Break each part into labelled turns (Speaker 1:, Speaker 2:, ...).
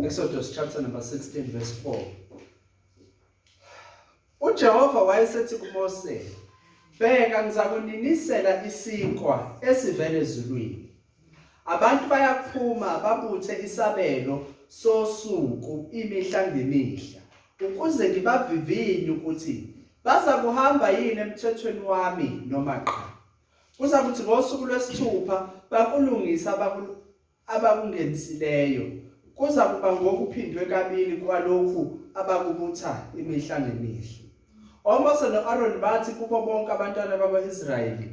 Speaker 1: Exodus chapter number 16 verse 4. uJehova wayesethi kuMose, bheka ngizakuninisela isinkwa esivele ezulwini. Abantu bayaphuma babuthe isabelo sosuku imihla ngemihla, ukuze ngibavivinye ukuthi baza kuhamba yini emthethweni wami noma cha. Kuzakuthi ngosuku lwesithupha bakulungisa abakungenisileyo. Kuza kuba ngokuphindwe kabili kwalokhu abakubutha imihla ngemihla. OMose no-Aaron bathi kubo bonke abantwana bakwa-Israyeli,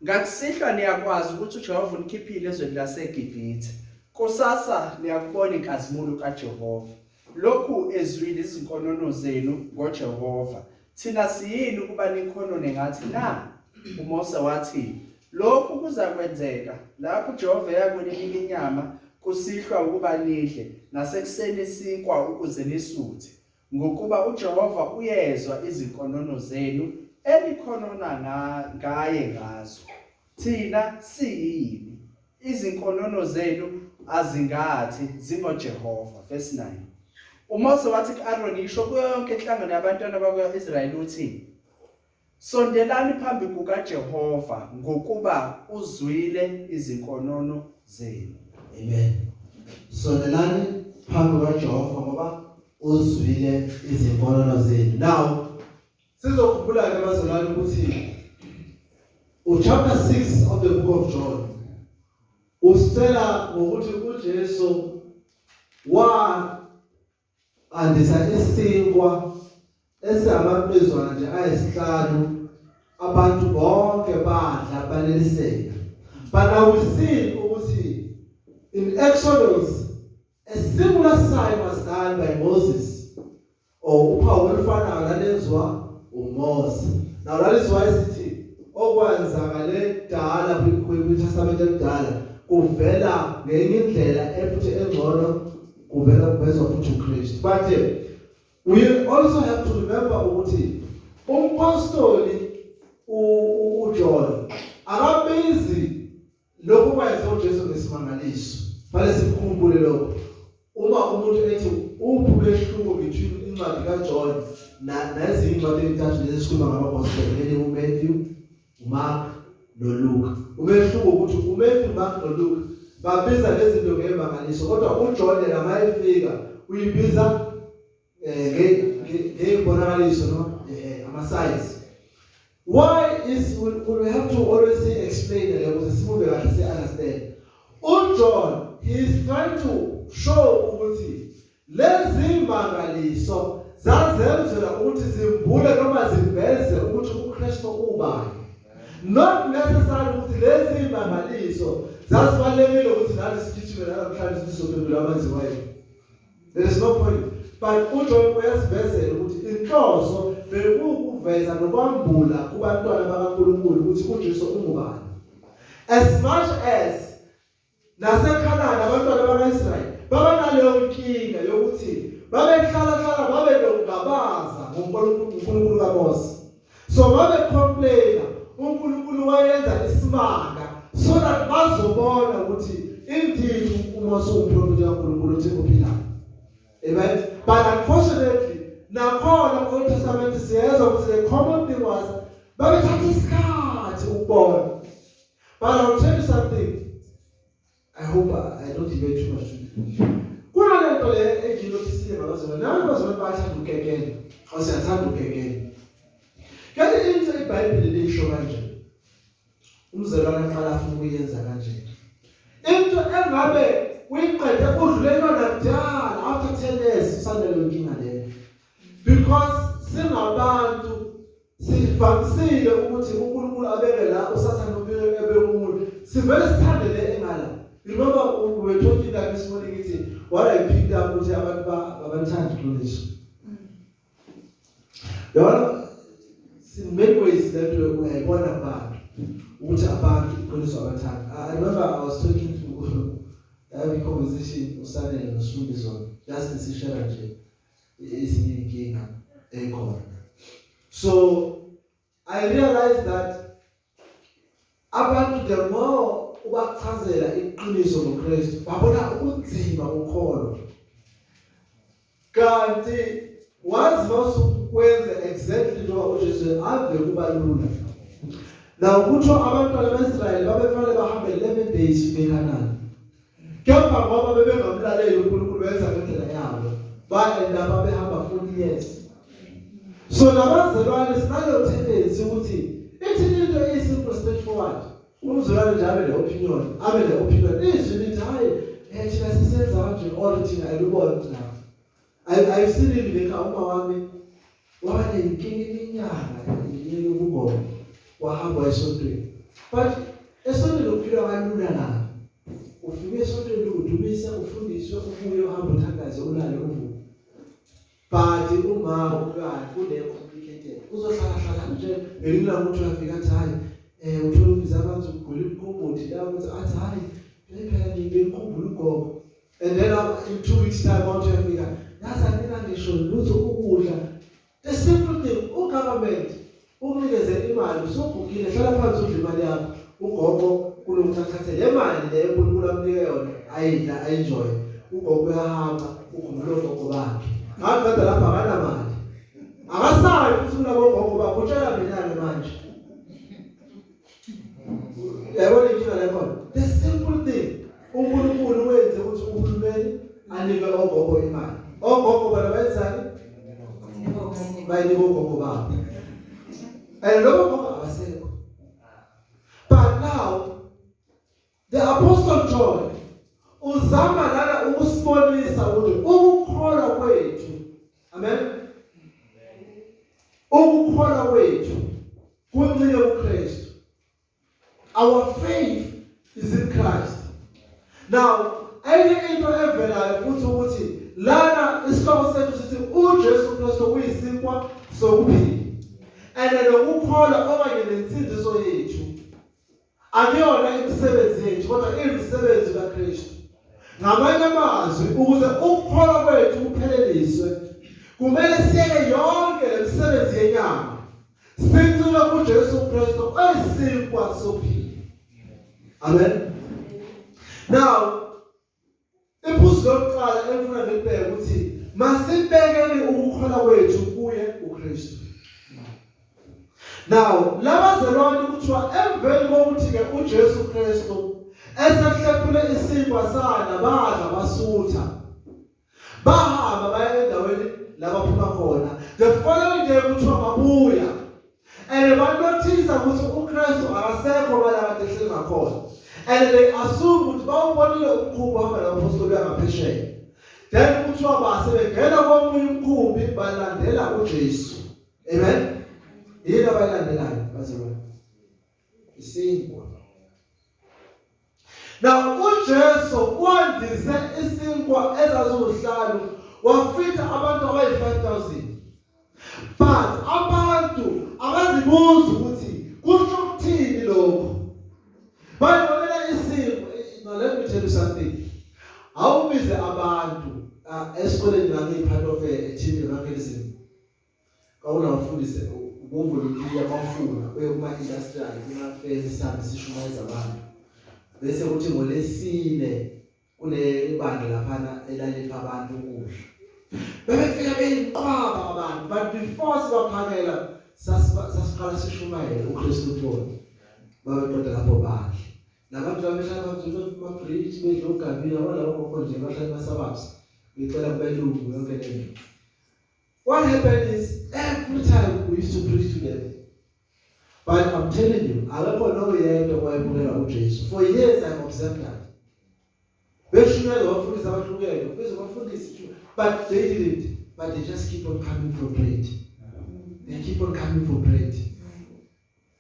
Speaker 1: ngakusihlwa niyakwazi ukuthi uJehova unikhiphile ezweni laseGibhithe. Kusasa niyakubona inkazimulo kaJehova. Lokhu ezwile izinkonono zenu ngoJehova. Thina siyini ukuba nikhonone ngathi na? UMose wathi, lokhu kuzakwenzeka lapho uJehova yakunika inyama kusihlwa ukuba nidle, nasekuseni isinkwa ukuze nisuthe, ngokuba uJehova uyezwa izinkonono zenu enikhonona ngaye ngazo. Thina siyini? Izinkonono zenu azingathi zingoJehova. Verse 9. UMose wathi ku-Aaron, isho kuyo yonke inhlangano yabantwana bakwa-Israyeli uthi, sondelani phambi kukaJehova ngokuba uzwile izinkonono zenu.
Speaker 2: Amen. Sondelani phambi kukaJehova ngoba uzwile izinkonono zenu. Now, sizokhumbula ke bazalwane ukuthi chapter 6 of the book of John usitshela ngokuthi uJesu andisa isinkwa esingamapezwana nje ayisihlanu, abantu bonke badla baneliseka. But now we see ukuthi in Exodus a similar sign was done by Moses, or uphawu olufanayo lalenzwa uMose. Now that is why sithi okwenzakale kudala kwiTestament elidala kuvela ngenye indlela efuthi engcono kuvela kuvezwa futhi uKristu. But we also have to remember ukuthi umpostoli uJohn akabizi lokhu kwenze uJesu ngesimangaliso. Bale sikhumbule lokho. Uma umuntu ethi uphi umehluko between incwadi kaJohn nezinye incwadi ezintathu lezi sikhuluma ngama-gospel, uMatthew, uMark noLuke. Umehluko ukuthi uMatthew, uMark noLuke babiza lezi zinto ngemangaliso, kodwa uJohn yena mayefika uyibiza ngey'mbonakaliso, no, ama-signs. Why is we have to always explain it ukuze simuve kahle si-understand. uJohn, he is trying to show ukuthi lezi mangaliso zazenzela ukuthi zimbule noma ziveze ukuthi uKristu ubani. Not necessarily ukuthi lezi mangaliso zasibalekile ukuthi nathi sigijime namhlanje sizophendula abaziwayo. There is no point. But uJohn uyasivezela ukuthi inhloso bekukuveza nokwambula kubantwana bakaNkulunkulu ukuthi uJesu ungubani. As much as naseKhanani abantwana bakaIsrayeli babanaleyo nkinga yokuthi babehlala babenokungabaza ngoNkulunkulu kaMose. So babecomplaina, uNkulunkulu wayenza isimanga so that bazobona ukuthi indeed uMose umprofeti kaNkulunkulu uthi uphilayo. Amen. But unfortunately, nakhona ku-Old Testament siyezwa ukuthi the common thing was babethatha isikhathi ukubona. But I'll tell you something. I hope I don't debate too much. Kuna lento le enginothisiwe ngabazalwane. Nami abazalwane bayathanda ukukekela. Awusiyathanda ukukekela. Kanti into iBhayibheli lisho kanje. Umzalwane aqala afuna ukuyenza kanje. Into engabe uyiqede udlulelwana kudala after 10 years usanele inkinga leyo. Because singabantu sivamisile ukuthi uNkulunkulu abeke la usathana ubeke umuntu. Sivele sithande le engala. Remember we were talking that this morning, what I picked up was about time to do this. There are in many ways that we born about which about to time. I remember I was talking to having a conversation with Sunday and students on just the Shisha is in King and So I realized that about the more ubachazela iqiniso ngoKristu babona ubunzima ukholo. kanti wazi mawusukwenza exactly njengoba uJesu ave kuba lula. Now kutho abantwana b'Israel babefanele bahambe 11 days eKhanani. Kepha ngoba bebengamlaleli uNkulunkulu benza ngendlela yabo, baenda babehamba 40 years. So nabazalwane sinale tendency ukuthi ithi into eyisimple straightforward. Umzalwane nje abe le opinion. Izwi lithi hayi thina sisenza kanje or thina ayibona na. I've seen it like uma wami waba nenkinga iminyaka yokugoma wahamba esontweni. But esontweni uphila kalula na. Ufike esontweni udumisa ufundiswe ubuye uhamba uthandaze ulale uvuke. But uma ukani kule complicated uzohlala nje ngelinye ukuthi uyafika athi hayi uthola ubiza abantu ukugula imkhumbuthi la ukuthi athi hayi phela ngibekhumbula ugogo. And then in 2 weeks time out uyafika yaza mina ngisho lutho ukudla. The simple thing ugovernment ukunikeze imali usubhukile hlala phansi udla imali yakho ugogo kulomthathathe le mali le uNkulunkulu amnike yona ayidla enjoy ugogo uyahamba ukhumbula ugogo bakhe ngakho lapha akana mali akasayi futhi kunabogogo bakho utshela mina manje yabona inkinga la khona. The simple thing uNkulunkulu wenze ukuthi uhulumeni anike ogogo imali ogogo bana benzani bayinike ogogo babo and lobo abasekho. But now the Apostle John uzama lana ukusibonisa ukuthi ukukholwa kwethu, amen, ukukholwa kwethu kuncike kuKristu. Our faith is in Christ. Now enye into evelayo futhi ukuthi lana isihloko sethu sithi uJesu Kristu uyisinkwa sokuphila. And lokukholwa okanye nensindiso yethu akuyona imisebenzi yethu kodwa imisebenzi kaKristu. Ngamanye amazwi ukuze ukukholwa kwethu kupheleliswe kumele siyeke yonke lemisebenzi yenyama sincike kuJesu Kristu oyisinkwa sokuphila. Amen. Now imphuzo yokuqala efuna ngibheke ukuthi masibekele ukukholwa kwethu kuye uKristu. Now labazalwane kuthiwa emveni kokuthi ke uJesu Kristu esehlephule isinkwa sana badla basutha bahamba baya endaweni labaphuma khona. The following day kuthiwa babuya and banothisa ukuthi uKristu akasekho bala kade ehleli ngakhona and they assume ukuthi bawubonile umkhumbi hamba nabapostoli abangaphesheya. Then kuthiwa basebengena komunye umkhumbi balandela uJesu. Amen. Yini abayilandelayo bazalwane? Isinkwa. Now uJesu wandise isinkwa ezaziwuhlanu wafika abantu abayi-5,000. But abantu abazibuza ukuthi kusho ukuthini lokho. Bayibonela isinkwa. Now let me tell you something. Awubize abantu esikoleni ngangipart of a team evangelism. Kawunawufundise ubuvolunteer bafuna kuma industrial kuma fence sabe sishumayeza abantu. Bese kuthi ngolesine kule ibandla laphana elalipha abantu ukudla. Bebefika beyiqhwaba abantu but before sibaphakela sasiqala sishumayela uKristu uthoni. Babeqeda lapho badla. Nabantu babehlala phansi kuma-bridge bedla ugabila walabo khona nje bahlala emasababs. Ngicela kubelungu yonke lento. What happened is every time we used to preach to them. But I'm telling you, I don't know yet why uJesu. For years I've observed that. But they didn't. But they just keep on coming for bread. They keep on coming for bread.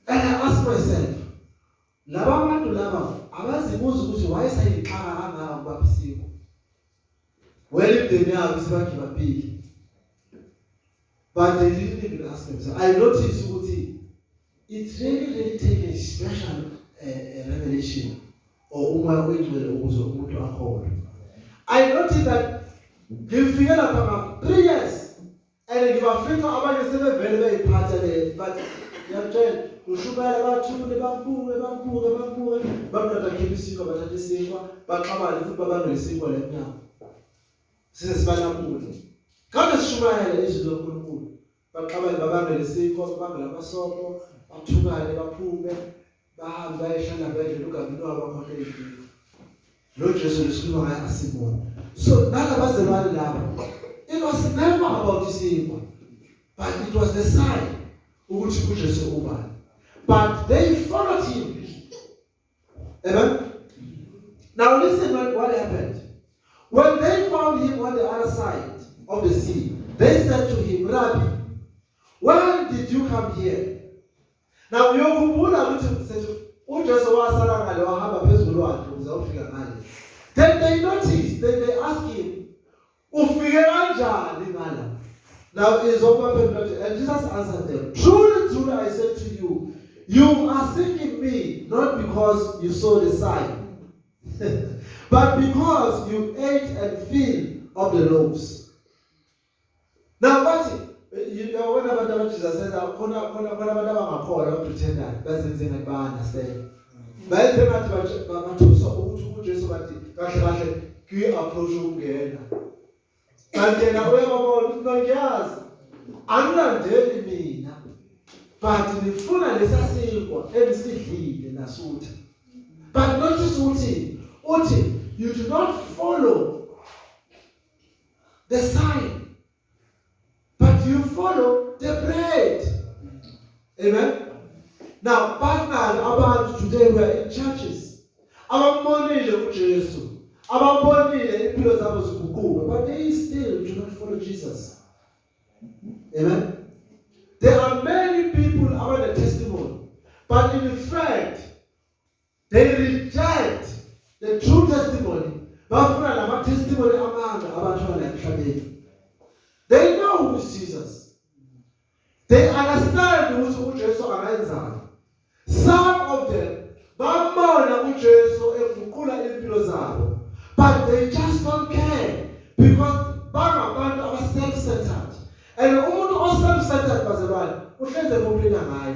Speaker 2: And I ask myself, laba bantu laba abazibuza ukuthi why sayixaka kangaka kubaphisiko. Well if they know isibakhipha phiki. But they didn't even ask themselves. I noticed ukuthi it really takes a special revelation or uma wengcwele ukuze umuntu akholwe. I noticed that ngifike lapha 3 years and ngibafika abanye sebevele beyiphatha le but ngiyamtshela ushukela bathule bambuke baqeda khipha isikwa bathatha isikwa baxabana futhi babambe isikwa lemnyama. Sise sibalamule. Kambe sishumayela izwi loNkulunkulu. Baqabane babambele isipho, babambele amasonto, bathukane baphume, bahambe bayehlala bedle uGavini wabo akhohle impilo. Lo Jesu lesikhuluma ngaye asimona. So nalabazalwane laba, it was never about isipho, but it was the sign ukuthi uJesu ubani. But they followed him. Amen. Now listen what happened. When they found him on the other side of the sea, they said to him, Rabbi, when did you come here? Now then they noticed, then they asked him, now is open, and Jesus answered them, truly, truly, I say to you, you are seeking me, not because you saw the sign, but because you ate and filled of the loaves. Now, what you know, whenever Jesus says, "I'm going pretend that's the thing I understand." But then I to so Jesus approach again. And then I will not yes. I'm not telling me now. But in the full and the every in a suit. But notice Uti, you do not follow the sign, but you follow the bread. Amen. Now, partner about today we are in churches. Our money is Jesus. Our money is but they still do not follow Jesus. Amen. There are many people about the testimony, but in fact, they reject the true testimony. They know who is Jesus. They understand who Jesus is. Some of them, but they just don't care because Banga are self-centered. And all self-centered Bazalwan, who says the complete lie.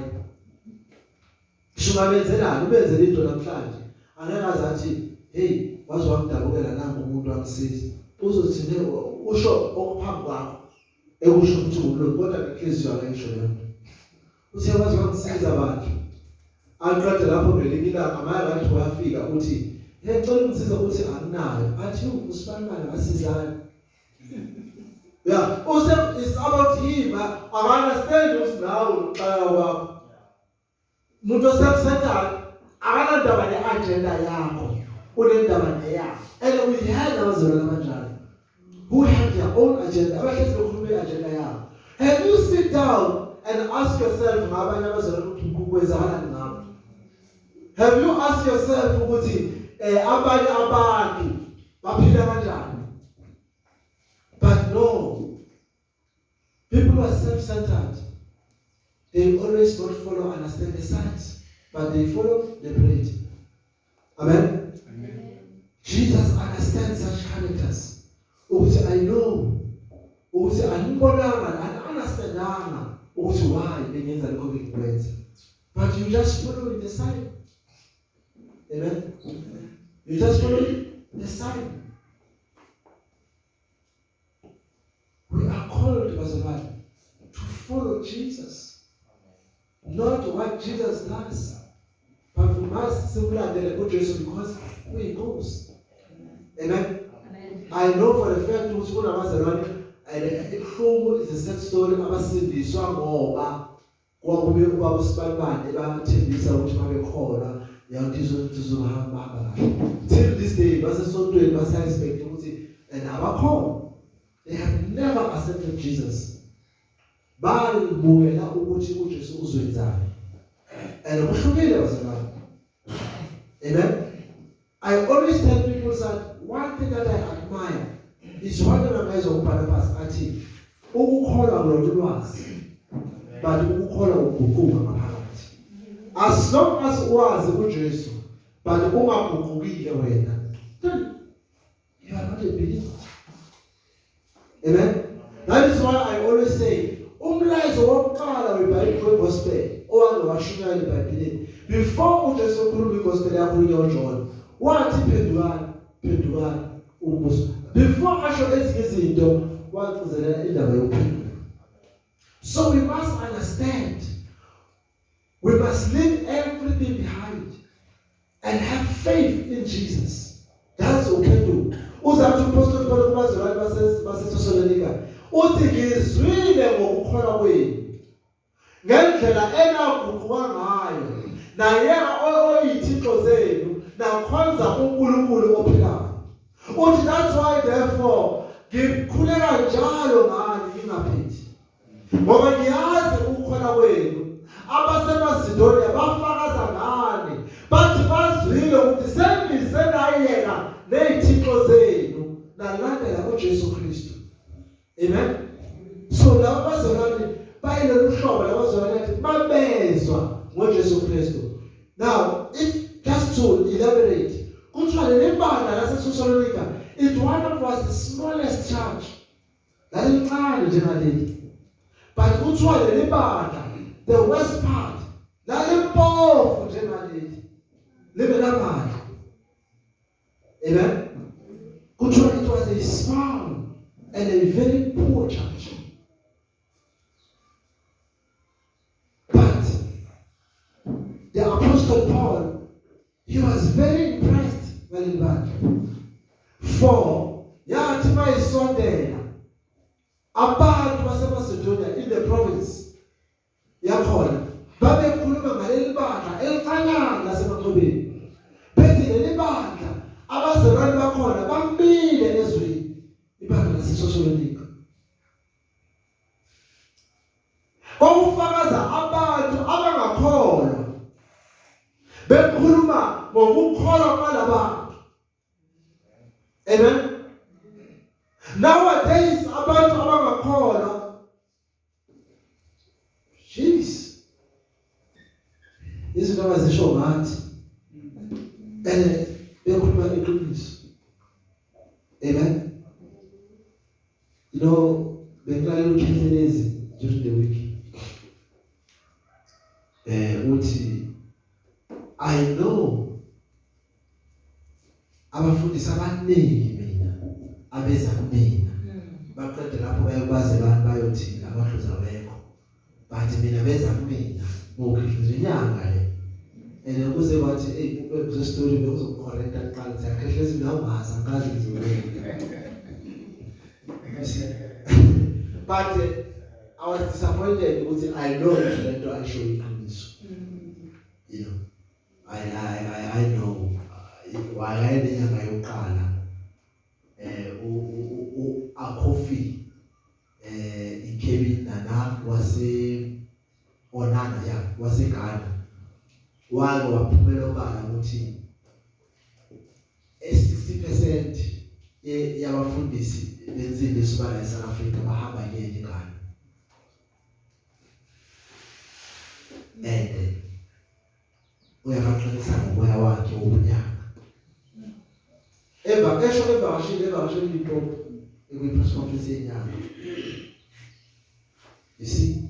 Speaker 2: Shumamezela, ubenzele into namhlanje. Angekazathi, hey, wazwamdabukela nangu umuntu wamsiza. Uzothi usho okuphambi kwakho. Ekusho ukuthi umuntu kodwa inhliziyo akayisho lento. Uthe wazwamsiza abantu. Aqede lapho ngelikilanga manje bathi wafika uthi, "Hey, ngicela ungisize ukuthi anginayo." Athi usibanibani asizana. Yeah, also it's about him. I understand who's now wakho. Muntu self-centered, akanandaba ne-agenda yakho, unendaba neyakho. And we had abazalwane abanjalo who have their own agenda. Abahlezi bekhuluma i-agenda yakho. Have you sit down and ask yourself ngabanye abazalwane ukuthi kukwenzakala ngabo? Have you asked yourself ukuthi abanye abantu baphila kanjani? But no, people are self-centered. They always don't follow, understand the signs, but they follow the bread. Amen? Amen. Jesus understands such characters. I know. I understand why they need the bread. But you just follow the sign. Amen? You just follow the sign. We are called as a man to follow Jesus. Not what Jesus does, but we must simply understand Jesus because where he goes. Amen? Amen. I know for the fact that one of us and is a sad story. Abasindiswa ngoba kwakube ubabusibani ebathembisa ukuthi babekhola yawudizo tuzohamba till this day basesontweni basa-expect ukuthi and abakhona. They have never accepted Jesus. Bayibukela ukuthi uJesu uzwenzani. And kuhlukile bazalwane. Amen. I always tell people that one thing that I admire is one of the guys of Barnabas athi ukukholwa ngolwazi but ukukholwa ukuguquka ngaphakathi. As long as uwazi uJesu but ungaguqukile wena, then you are not a believer. Amen. That is why I always say umlayezo wokuqala weBhayibheli gospel owange washunyayela eBhayibhelini before uJesu ukhuluma igospel yakhulunywa uJohn wathi phendukani umbuso. Before asho ezinye izinto wagcizelela indaba yokuphendula. So we must understand. We must leave everything behind and have faith in Jesus. That's uphendula. Uzathi uPaul Paul kubazalwane baseThessalonika uthi ngizwile ngokukholwa kwenu ngendlela engaguquka ngayo nayeka oyithixo zenu nakhonza uNkulunkulu ophilayo. Uthi that's why therefore ngikhuleka njalo ngani ngingaphethi. Ngoba ngiyazi ukukholwa kwenu abaseMacedonia bafakaza ngani bathi bazwile ukuthi senayeka neyithixo zenu nalandela uJesu Kristu. Amen. So labo bazalwane bayilolu hlobo labazalwane ukuthi babezwa ngoJesu Kristu. Now, if just to elaborate, kuthiwa leli bandla laseThessalonika it was the smallest church. Lalincane njengaleli. But kuthiwa leli bandla the west part lalimpofu njengaleli. Libe lamandla. Amen. Kuthiwa it was a small and a very poor church. But the Apostle Paul, he was very impressed by the band. For yathi mayisondela abantu baseMacedonia in the province yakhona babekhuluma ngaleli bandla elincanyana laseMachobeni. Bethi leli bandla abazalwane bakhona bamile ezweni ibandla laseThessalonika. Kwakufakaza abantu abangakholwa bekhuluma ngokukholwa kwalabantu. Amen. Nowadays abantu abangakholwa jeez izinto abazisho ngathi bekhuluma iqiniso. Amen. You know, bengilalela uKhethelezi during the week. Uthi I know abafundisi abaningi mina abeza kumina baqede lapho bayobaze abantu bayothina abahluza bekho bathi mina beza kumina ngokhihlizo inyanga le kuze bathi kuse story bekuzokucorrecta kuqala zakhehlezi mina ungazi angazi ngizokwenza. But I was disappointed because I know that I show you this. You know, I know why I didn't have a coffee in Kevin Nana was a Onana, yeah, was a Ghana. While we were Pumelo Banamuti, 60% yabafundisi benzile isibala eSouth Africa bahamba ngeke Ghana. Uyaqinisa ngomoya wakhe wobunyaka. Evakashile iPope ekwi-press conference yenyanga. You see,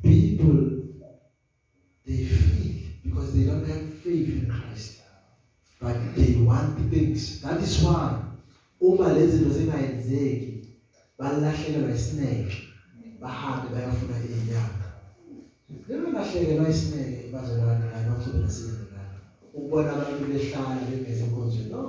Speaker 2: people they feel because they don't have faith in Christ, but they want things. That is why uma lezi zinto zingayenzeki balahlekelwa isineke bahambe bayafuna inyanga. Lebelahlekelwa isineke bazalwane nanokuba siyenzelana ukubona abantu behlala bengeze enkonzweni. No,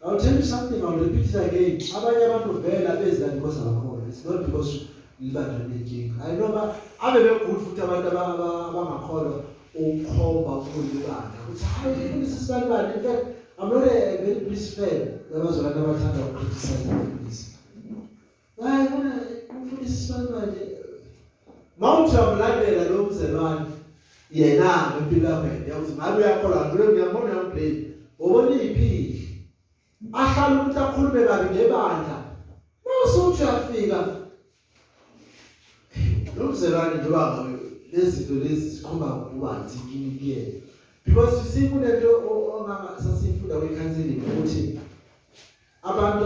Speaker 2: I'll tell you something, I'll repeat it again. Abanye abantu vela bezila because abakhona. It's not because libandla lenkinga. I know ba abe begood futhi abantu abangakholwa ukukhomba ukulibanda. Uthi hayi ufundisa isibalibali. In fact, I'm not a very pleased fan yabazalwane abathanda ukukriticize this. Hayi bona ufundisa isibalibali. Mawuthi amlandela lo mzelwane yena ngempilo yakhe yakuthi ngabe uyakholwa ngalo ngiyabona uplay. Ubona iphili. Ahlala umuntu akhulume kabi ngebandla. Mawusuthi uyafika lo mzelwane njengoba ngabe lezi zinto lezi sikhomba ukuba thikinikiyena. Because you see kunento ongasasifunda kwecounseling ukuthi abantu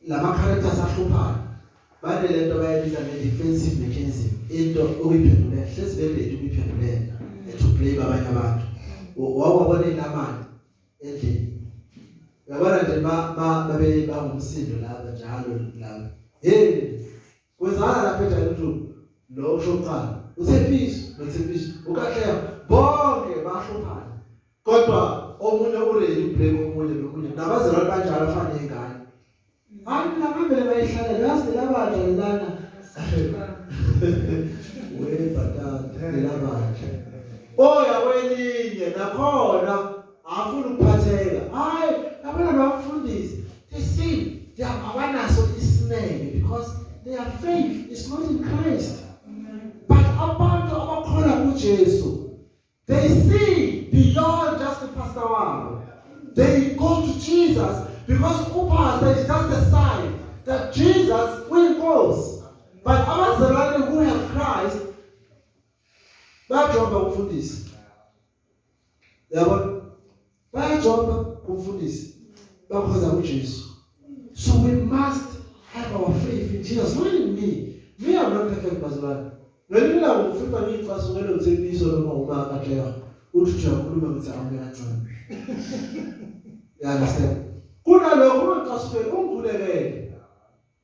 Speaker 2: lama characters ahluphayo banelento bayibiza nge-defensive mechanism into okuyiphendulela hlezi beready ukuyiphendulela to blame abanye abantu. Wawabona inamani endlini Yabona nje babe bangumsindo la njalo la. Hey, kwenzala lapha njalo umuntu lo ushoqala. Uthephiso, nothephiso. Ukahle bonke bahluphana. Kodwa omunye uready ublame omunye nomunye. Nabazalwane banjalo afana nezingane. Hayi labambele bayihlala lazi labadla lana. Webhatata labadla. Oya kwelinye nakhona afuna ukuphatheka. Hayi abana bafundisi. They see they have abanaso isineke because their faith is not in Christ. But abantu abakholwa kuJesu, they see beyond just the pastor wabo. They go to Jesus because pastor is just a sign that Jesus will cause. But abazalwane who have Christ, bayajonga umfundisi. Yabona? Bayajonga umfundisi. Bakhoza uJesu. So we must have our faith in Jesus, not in me. Me, I'm not perfect, bazalwane. Ngelila ufika ngicasukele uthembiso noma uma akatleya. Uthi uyakhuluma ukuthi awuyancane. You understand? Kunalokho ucasukele ungivulekele.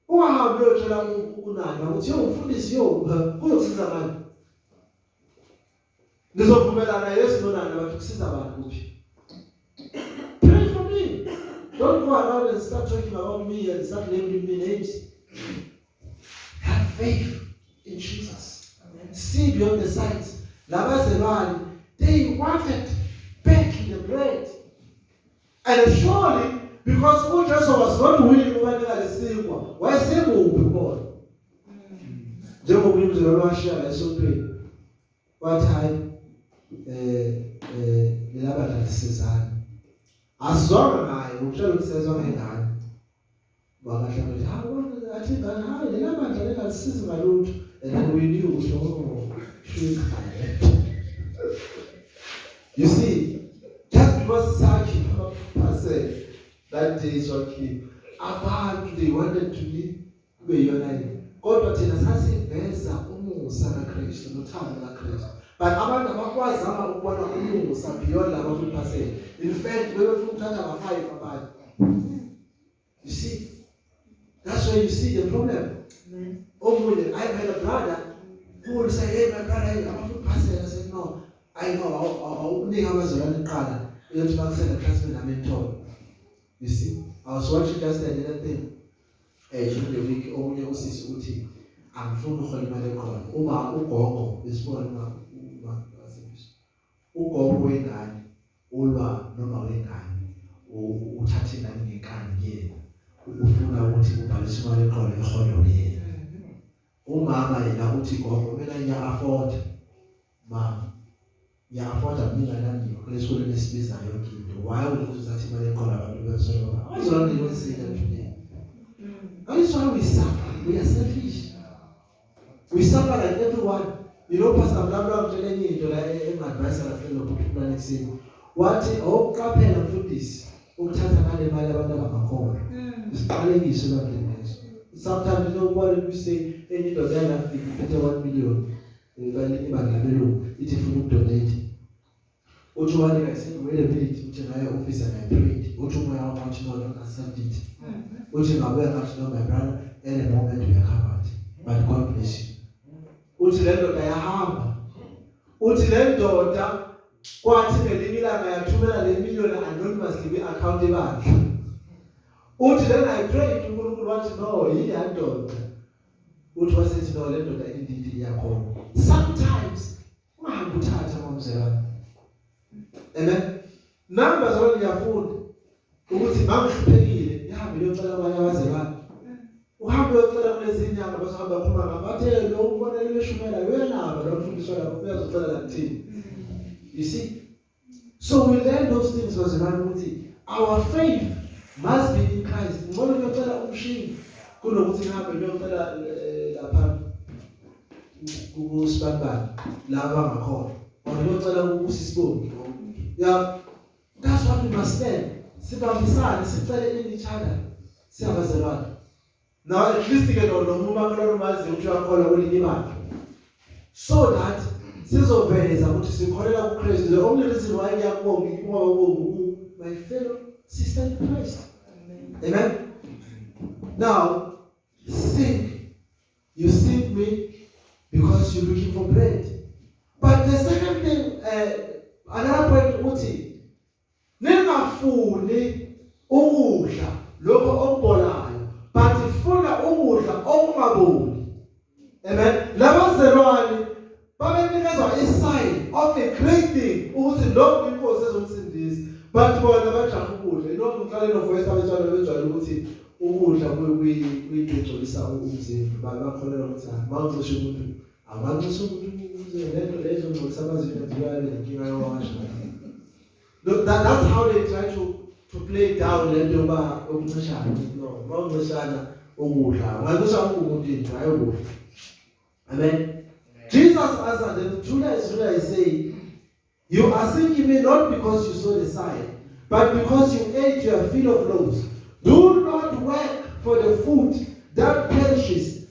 Speaker 2: Uhambe uyotshela unana ukuthi umfundisi kuyokusiza ngani? Nizovumelana Yesu nonana bathi kusiza abantu kuphi? Pray for me. Don't go around and start talking about me and start naming me names. Have faith in Jesus. Amen. See beyond the sights. Labazalwane, they wanted baking the bread. And surely, because Jesus was not willing to make a silver, why say more? Jacob Williams and Russia, I so pray. What time? The Labrador says, as long as I will tell you, says on my hand. But I think that how the Labrador says my root, and then we knew you see, just because Saki said that day is okay, about they wanted to live where you're lying. God thina sasiveza umusa kaKristu nothando kaKristu. But abantu abakwazama ukubona umusa beyond laba futhi. In fact, we were from chapter 5 about. You see, that's where you see the problem. Amen. I've had a brother who will say, hey, my brother, I'm a full pastor. I said, no, I know. You see, I was watching just another thing. During the week, only usisi uthi angifuni ukhona imali ekhona. Uma ugogo besibona ugogo wengane ulwa noma wengane uthatha ingane ngenkani yena ufuna ukuthi ubhalise imali ekhona eholo yena. Umama yena uthi gogo mina ngiya-afford mama ngiya-afford mina nami kule sikole lesibizayo yonke into. Why would you uthatha imali ekhona abantu besola awuzona ngiwesile today. That is why we suffer. We are selfish. We suffer like everyone. You know, Pastor Blabla telling you into like my advice and friend of people next thing. What kapela mfundisi ukuthatha ngale mali abantu abangakhola. Isiqalekise lapha. Sometimes you know what we say any donor afike 1 million balini bangabelungu ithi funa ukudonate. Uthi wani kayisethi wait a minute uthi naye officer na print. Uthi umoya wathi no don't accept it. Uthi ngabuya ngathi no my brother at the moment we are covered. But God bless you. Uthi le ndoda yahamba. Uthi le ndoda kwathi ngelinye ilanga yathumela le million anonymously kwi-account ebandla. Uthi then I prayed uNkulunkulu wathi no yini yandoda. Uthi wasethi no le ndoda indidi yakhona. Sometimes ungahambi uthatha mamzela. Amen. Numbers only yafunda ukuthi mangihluphekile ihambe liyocela abanye abazalwane. Uhambe uyocela kulezi inyanga bazohamba khuluma ngabathe lo ubona leshumela uyanaba lo mfundiswa lapho uyazocela la kuthini. You see? So we learn those things bazalwane ukuthi our faith must be in Christ. Ngcono uyocela umshini kunokuthi ngihambe liyocela lapha kusibambani laba ngakhona. Uyocela ukusisibongi. Yeah, that's what we must learn. Sibambisane sicele in each other. Siyabazalwane. Now at least get on the moment mazi ukuthi uyakhola kwelinye ibandla. So that sizoveza ukuthi sikholela kuKristu. The only reason why ngiyakubonga my fellow sister in Christ. Amen. Now, seek. You seek me because you're looking for bread. But the second thing, another point uthi ningafuni ukudla lokho okubolayo, but ifuna ukudla okungaboli. Amen. Labazelwane babenikezwa isign of a great thing ukuthi lokho inkosi ezomsindisa, but bona bajaha ukudla. Ngicela novoice abantwana bejwayele ukuthi ukudla kuyigcwalisa umzimba. Bakholelwa ukuthi mawucishe umuntu abancishe umuntu lento lezo ngicisa amazinyo ndiyabe nenkinga yowasha. That's how they try to play down lento yoba ukuncishana. No, mawuncishana ukudla ungacisha umuntu indlu ayokudla. Amen. Jesus answered them, truly I say, you are seeking me not because you saw the sign, but because you ate your fill of loaves. Do not work for the food that perishes,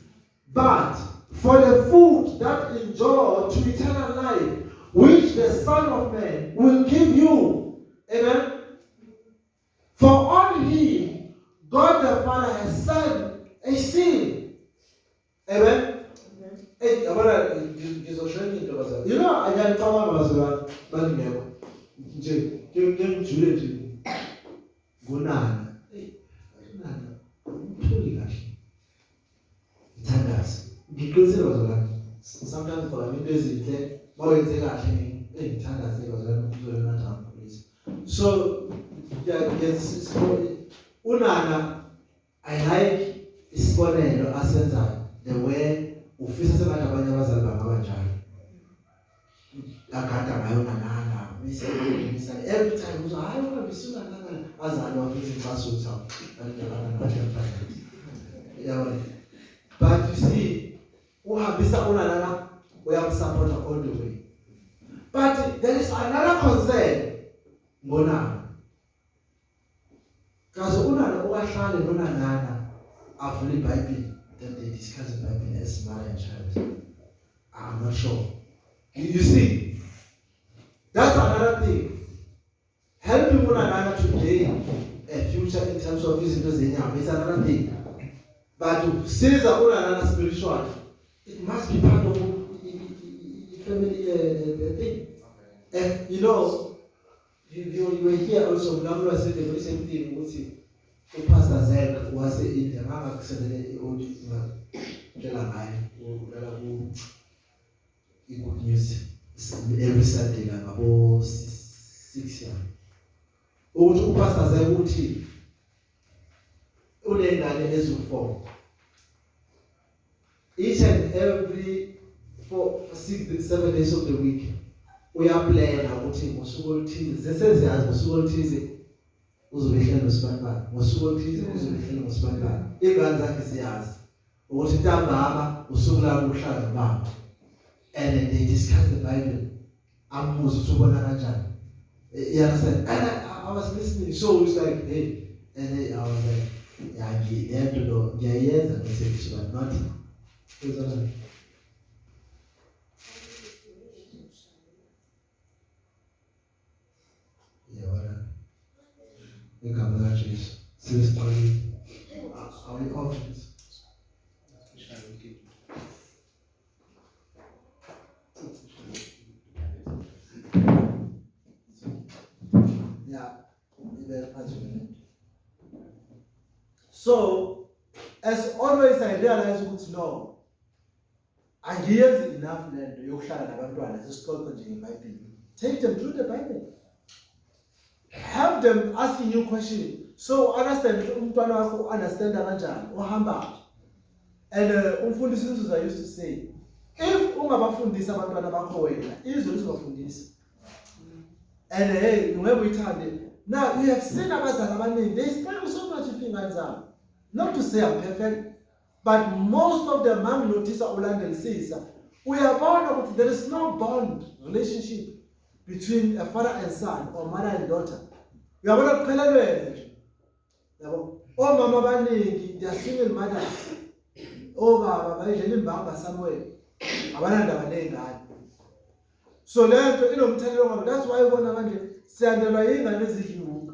Speaker 2: but for the food that endures to eternal life, which the Son of Man will give you. Amen. For on him God the Father has sent a seal. Amen. Hey, you know, I can come out as well, but never. Gunana. Sometimes for me, so yes, Unana, I like isibonelo asenza the way ufisa sebantu abanye abazali bangabanjani. Akada ngayo nanana, every time uzo hayi ungabisuna nanana azali wafisa ixaso uthawu. Yeah. But you see, uhambisa unanana uyamsupport all the way. But there is another concern ngona. Kaze unana ukahlale nonanana avule iBhayibheli. Then they discuss the Bible as mother and child. I'm not sure. You see, that's another thing. Helping one another to gain a future in terms of physical zenyam, it's another thing. But to say that one another spiritual, it must be part of the family thing. And you know, you were here also. Namla said the very same thing. What's it? Pastor Zek was in the Mama Saturday old Jelamai, who good news every Sunday, like about 6 years. Old Pastor Zek would he only as you form. Each and every 4, 6, 7 days of the week, we are playing about him. This says as was uzobehlala nosibandana ngosuku oluthize uzobehlala nosibandana ingane zakhe siyazi ukuthi ntambama usuku la ukuhlala nobaba, and then they discuss the Bible. Ambuza ukuthi ubona kanjani. You understand? And I was listening, so it's like hey, and then I was like yeah, they have to know ngiyayenza ngisebenza but not igama la Jesu sesiqalile our office yeah. So as always I realize ukuthi no, angiyenzi enough lento yokuhlala nabantwana sesixoxa nje ngeBhayibheli. Take them through the Bible. Have them asking you questions. So understand umntwana wakho understand kanjani ohamba. And umfundisi uNzuza used to say, if ungabafundisa abantwana bakho wena, izwe lizobafundisa. And hey, ungebuyithande. Now you have seen abazali abaningi, they spend so much ingane zabo. Not to say I'm perfect, but most of them notice ulandelisisa. Uyabona ukuthi there is no bond relationship between a father and son or mother and daughter. Uyabona kuqhelelwene nje. Yabo. Omama abaningi they are single mothers. Obaba bayidlela imbamba somewhere. Abanandaba nezingane. So lento inomthelelo ngoba that's why ubona manje siyandelwa yingane ezidluka.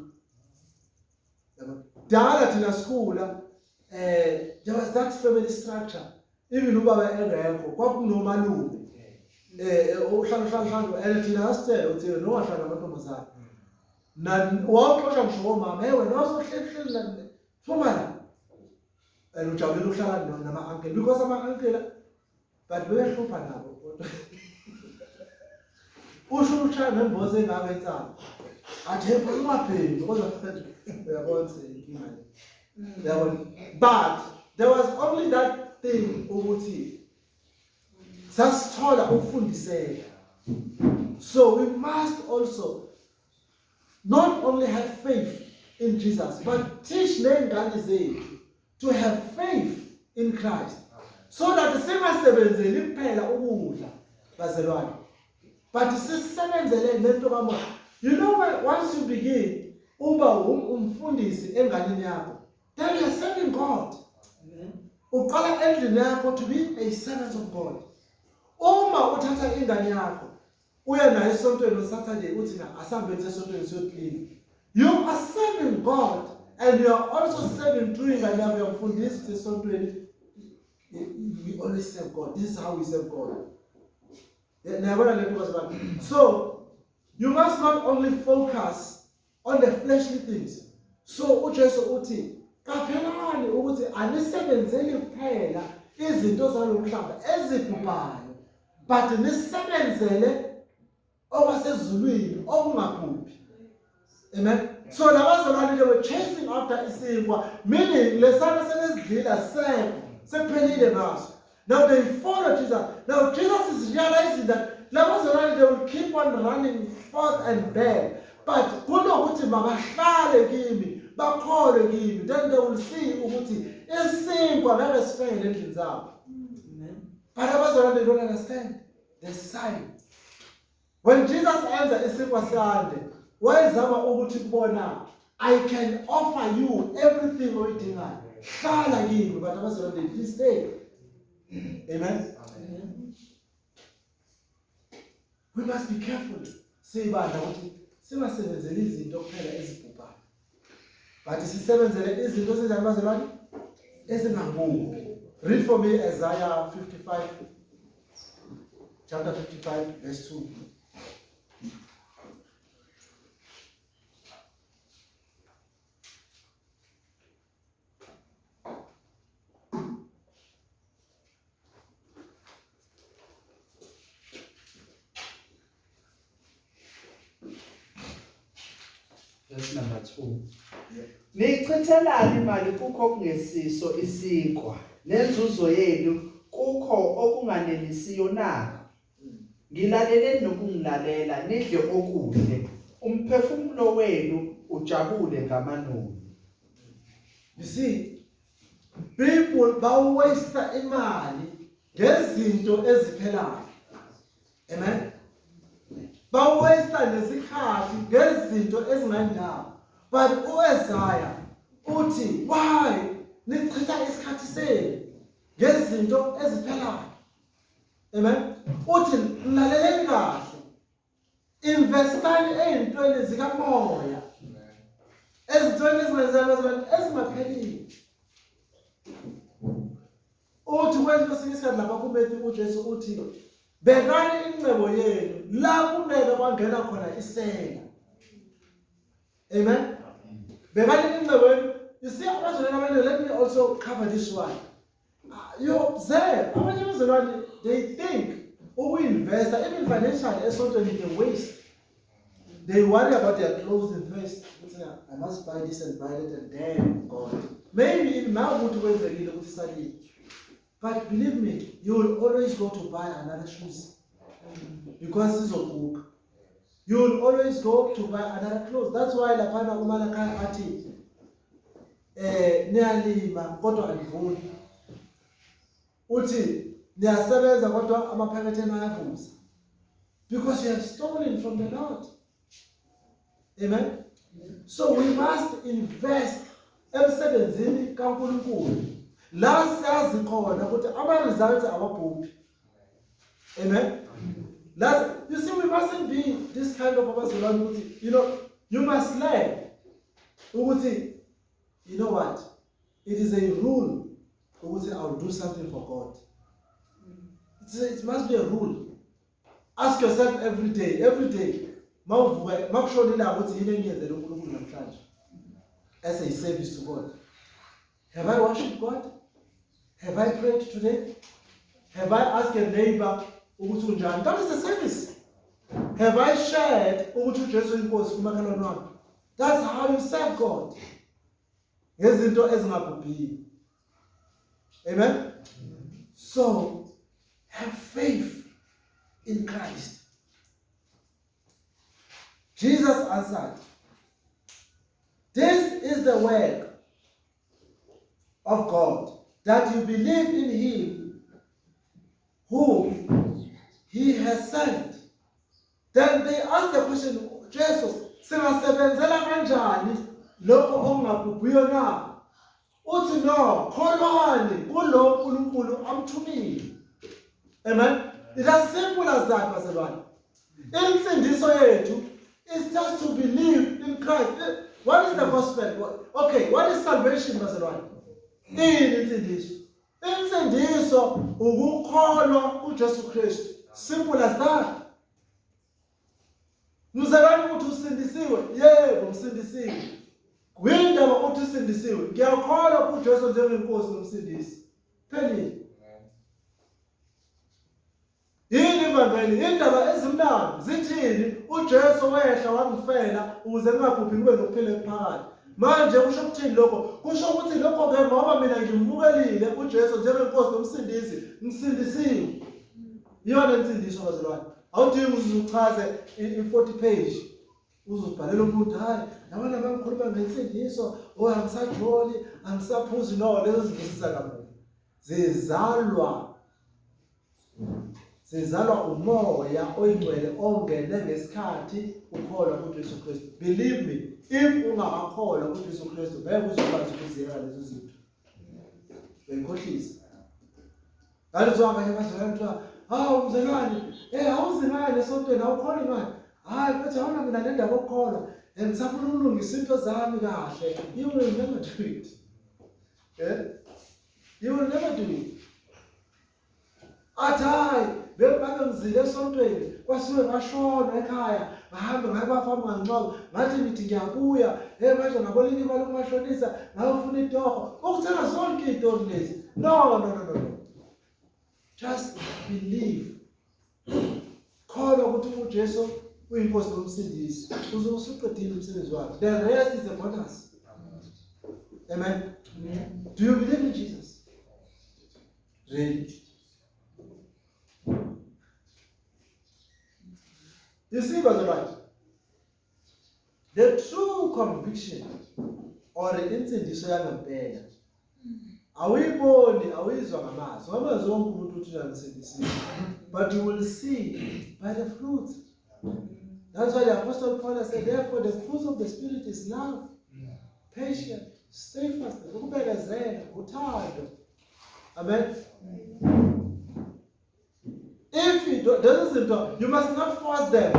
Speaker 2: Yabo. Dala thina sikhula there was that family structure. Even ubaba engekho kwakunomalume. Uhlanga and thina asithe uthi no wahlala amantombazana. Na waqosha ngisho mama wena wasohleli la fumana. And ujabulela ukuhlala nama-uncle because ama-uncle but bebehlupha nabo kodwa. Usho ushaya nemboze engaka insana. Athi ungapheli kodwa uyabona inkinga. Yabona. But there was only that thing ukuthi sasithola ukufundiseka. So we must also not only have faith in Jesus but teach nengane zethu to have faith in Christ. So that singasebenzeli kuphela ukudla bazalwane. But sisebenzele lento kamoya. You know when once you begin uba umfundisi enganeni yakho, then you are serving God. Uqala endlini yakho to be a servant of God. Uma uthatha ingane yakho uya nayo esontweni on Saturday uthi na asambe esontweni siyoclean. You are serving God and you are also serving through ingane yakho yomfundisi esontweni. We always serve God. This is how we serve God. So you must not only focus on the fleshly things. So uJesu uthi qaphelani ukuthi anisebenzeli kuphela izinto zalomhlaba ezibhubhayo but nisebenzele okwasezulwini okungaphuphi. Amen. So labazalwane they were chasing after isinkwa, meaning lesana selezidlila sekuphelile ngaso. Now they follow Jesus. Now Jesus is realizing that they will keep on running forth and back. But kunokuthi mabahlale kimi, bakholwe kimi, then they will see ukuthi isinkwa ngeke sifele endlini zabo. But abazalwane they don't understand the sign. When Jesus answers isinkwa sande, wayezama ukuthi kubona, I can offer you everything oyidingayo. Hlala kimi, but abazalwane please stay. Amen. Amen. We must be careful. Sibanda ukuthi singasebenzeli izinto kuphela ezibhubhayo. But sisebenzele izinto sezabazalwane ezingabhubhi. Read for me Isaiah 55, chapter 55, verse 2.
Speaker 1: Verse number 2. Nichithelani imali kukho okungesiso isinkwa nenzuzo yenu kukho okunganelisiyo na. Ngilaleleni nokungilalela nidle okuhle umphefumulo wenu ujabule ngamanoni.
Speaker 2: You see, people bawaste imali ngezinto eziphelayo. Amen. Bawaste nesikhathi ngezinto ezingandawo. But uIsaiah uthi, why nichitha isikhathi senu ngezinto eziphelayo? Amen. Uthi laleleni kahle. Investani ezintweni zikamoya. Ezintweni ezingaphelile. Uthi kwenye kwesinye isikhathi lapha kumethi uJesu uthi bekani incebo yenu la kungeke kwangena khona isela. Amen. Bekani incebo yenu. You see, let me also cover this one. You observe, they think, we invest, even financially, it's not a waste. They worry about their clothes and first. I must buy this and buy it, and then God. Maybe now go to where the leader would study. But believe me, you will always go to buy another shoes. Because this is a book. You will always go to buy another clothes. That's why the Pana Umanaka Ati Nealima Koto and Uti, they are sellers of what amaphakethe amayavuza. Because you have stolen from the Lord. Amen. So we must invest emsebenzini kaNkulunkulu. La siyazi khona ukuthi ama results awabhubhi. Amen. You see, we mustn't be this kind of abazalwane. You must learn. You know what? It is a rule. I'll do something for God. It must be a rule. Ask yourself every day. As a service to God. Have I worshipped God? Have I prayed today? Have I asked a neighbor? That is a service. Have I shared? That's how you serve God. Amen? So, have faith in Christ. Jesus answered, "This is the work of God, that you believe in Him whom He has sent." Then they asked the question, Jesus, singasebenzela kanjani lokho ongabhubhiyo na? Uthi no, kholwani kulo uNkulunkulu amthumile. Amen. It's as simple as that, bazalwane. Insindiso yethu is just to believe in Christ. What is the gospel? Okay, what is salvation, bazalwane? Insindiso. Insindiso ukukholwa kuJesu Kristu. Simple as that. Mzalwane uthi usindisiwe? Yebo, usindisiwe. Kwindaba uthi usindisiwe. Ngiyakholwa kuJesu njengenkosi nomsindisi. Phelile. Yini ivangeli? Indaba ezimnandi zithini? uJesu wehla wangifela ukuze ngingabhubhi ngibe nokuphila ephakathi. Manje kusho ukuthini lokho? Kusho ukuthi lokho ke ngoba mina ngimmukelile uJesu njengenkosi nomsindisi, ngisindisiwe. Iyona insindiso bazalwane. Awudingi uzuchaze i-40 page. Uzubhalela umuntu, hayi, nabana bangikhuluma ngensindiso, angisajoli, angisaphuzi. No, lezo zinto zisakamuva. Zizalwa umoya oyingcwele ongene ngesikhathi ukholwa kuJesu Kristu. Believe me, if ungakholwa kuJesu Kristu, ngeke uzokwazi ukuziyeka lezo zinto. Uyayikhohlisa. Kanti abanye bazalwane kuthiwa, mzalwane, awuzingane esontweni, awukholi ngani? Hayi, mfethu awuna mina nendaba okukholwa. Ngisafuna ukulungisa into zami kahle. You will never do it. You will never do it. Athi hayi, bebake ngizile esontweni, kwasiwe ngashona ekhaya, ngahambe ngayibafama ngancwaba, ngathi ngithi ngiyabuya, manje ngaboleka imali kumashonisa, ngayofuna itoho. Ukuthenga zonke izinto lezi. No. Just believe. Kholwa ukuthi uJesu uyinkosi nomsindisi. Uzosuqedile umsebenzi wakhe. The rest is a bonus. Amen. Do you believe in Jesus? Really? You see, brother, the true conviction or insindiso yangempela awuyiboni, awuyizwa ngamazwi. Ngamazwi wonke umuntu uthi uyamsindisile. But you will see by the fruits. That's why the Apostle Paul said, therefore the fruits of the Spirit is love, patience, steadfastness, ukubekezela, uthando. Amen. If it doesn't, you must not force them.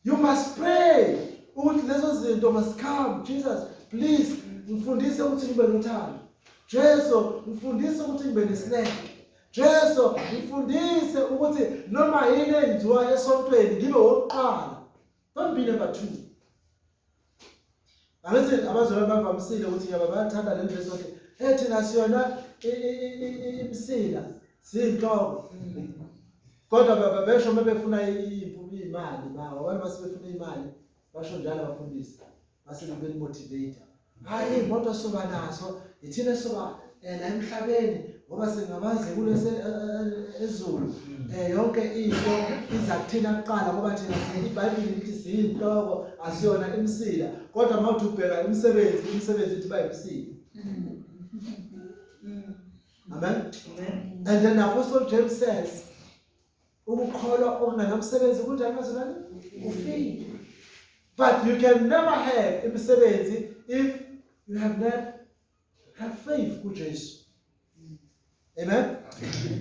Speaker 2: You must pray. Lezo must come. Jesus, please, mfundise ukuthi ngibe nothando. Jesu, mfundise ukuthi ngibe nesineke. Jesu, mfundise ukuthi noma yini enziwa esontweni ngibe wokuqala. Don't be number 2. Angithi abazalwane bavamisile ukuthi yaba bayathanda le nto esothi, thina siyona imsila, siyinhloko. Kodwa besho mebefuna imali, abantu basebefuna imali, basho njalo abafundisi. Base bebe motivator. Hayi imoto soba naso, ithina soba la emhlabeni ngoba singabaze kulese ezulu. Yonke into iza kuthina kuqala ngoba thina iBhayibheli lithi siyinhloko asiyona imsila. Kodwa mawuthi ubheka imisebenzi ithi bayimsila. Amen. And then the Apostle James says, ukukholwa okungenamsebenzi kunjani bazalwane? Ufile. But you can never have imisebenzi if you have not have faith kuJesu. Amen.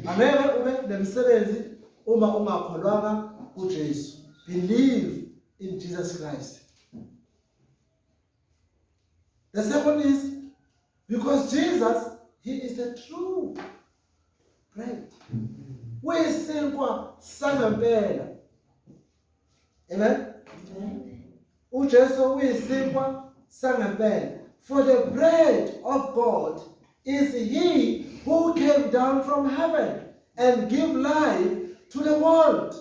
Speaker 2: Angeke ube nemisebenzi uma ungakholwanga uJesu. Believe in Jesus Christ. The second is because Jesus, he is the true bread. Uyisinkwa sangempela. Amen. uJesu uyisinkwa sangempela. For the bread of God is he who came down from heaven and give life to the world.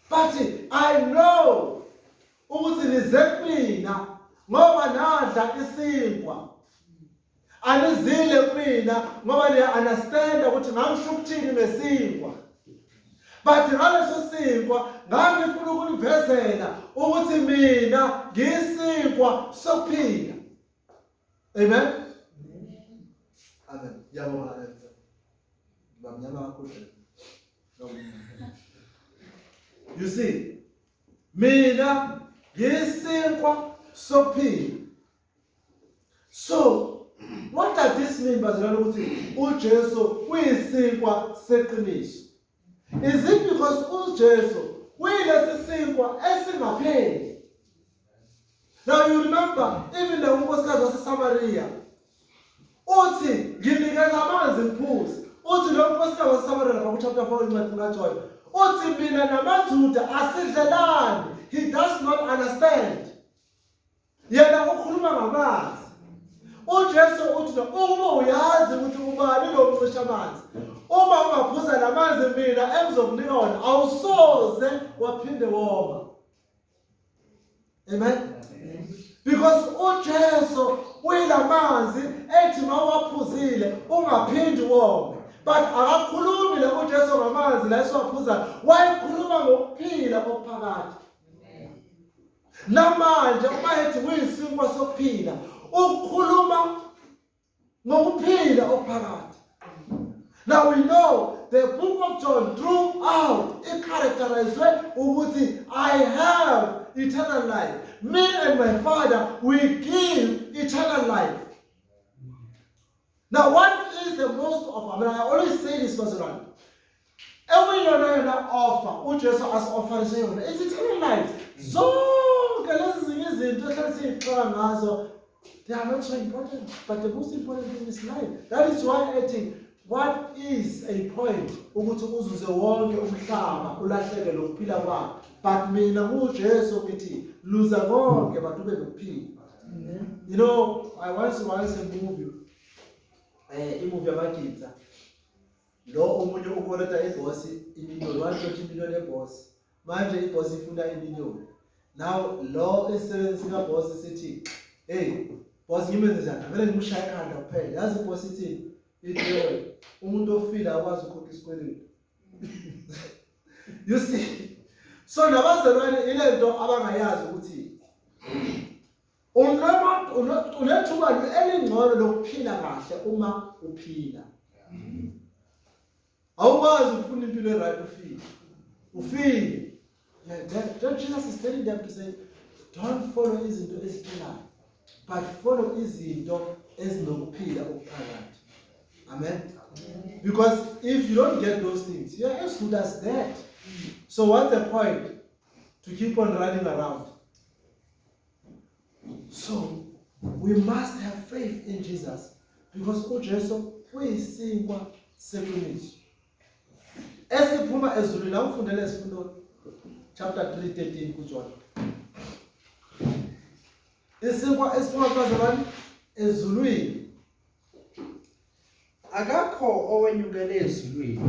Speaker 2: But I know ukuthi nize mina ngoba nadla isinkwa. Anizile mina ngoba niya understand ukuthi ngisho ukuthini ngesinkwa. But ngaleso sinkwa ngangifuna ukunivezela ukuthi mina ngisinkwa sokuphila. Amen. Amen. Yabonga nje. Bamnyama kakhulu. You see, mina ngisinkwa sokuphila. So, what does this mean, bazalwane, ukuthi uJesu uyisinkwa seqiniso? Is it because uJesu uyilesi sinkwa esingapheli? Now you remember, even the unkosikazi waseSamaria, uthi nginikeza amanzi ngiphuze. Uthi lo nkosikazi waseSamaria lapha ku-chapter 4 incwadi kaJohn, uthi mina namaJuda asidlelani. He does not understand. Yena ukhuluma ngamanzi. uJesu uthi uma uyazi ukuthi ubani lo mcisha amanzi, uma ungaphuza lamanzi mina engizokunika wona awusoze waphinde woma. Amen. Because uJesu uyilamanzi ethi mawaphuzile ungaphindi wome. But akakhulumi la uJesu ngamanzi la esiwaphuza, wayikhuluma ngokuphila okuphakathi. Namanje uma ethi uyisinkwa sokuphila, ukukhuluma ngokuphila okuphakathi. Now we know the book of John throughout it characterized ukuthi I have eternal life. Me and my Father, we give eternal life. Now what is the most of, I always say this person, every offer, uJesu as-offer yona, it's eternal life. Zonke lezi izinto esizixoxa ngazo, they are not so important, but the most important thing is life. That is why I think, what is a point ukuthi uzuze wonke umhlaba ulahleke lokuphila kwakho, but mina uJesu ngithi luza konke but ube nokuphila. You know, I once a movie, movie yabagidza. Lo omunye ukoleta iboss imiliyoni, 120 million eboss. Manje iboss ifuna imiliyoni. Now lo isebenzi kaboss sithi, hey boss ngimenze njani? Vele ngimshaya ekhanda kuphela. Yazi iboss ithi ithi umuntu ofila akwazi ukukhokha isikweletu. You see, so nabazalwane ilento abangayazi ukuthi unethuba elingcono lokuphila kahle uma uphila. Awukwazi ukufuna impilo eright ufile. Then Jesus is telling them to say, don't follow izinto eziphilayo, but follow izinto ezinokuphila okuphakathi. Amen. Because if you don't get those things, you're as good as dead. So what's the point to keep on running around? So we must have faith in Jesus, because uJesu uyisinkwa seqiniso. Esiphuma ezulwini, awufundele isifundo chapter 3:13 kuJohn. Isinkwa esiphuma phakathi ezulwini.
Speaker 1: Akakho owenyukele ezulwini,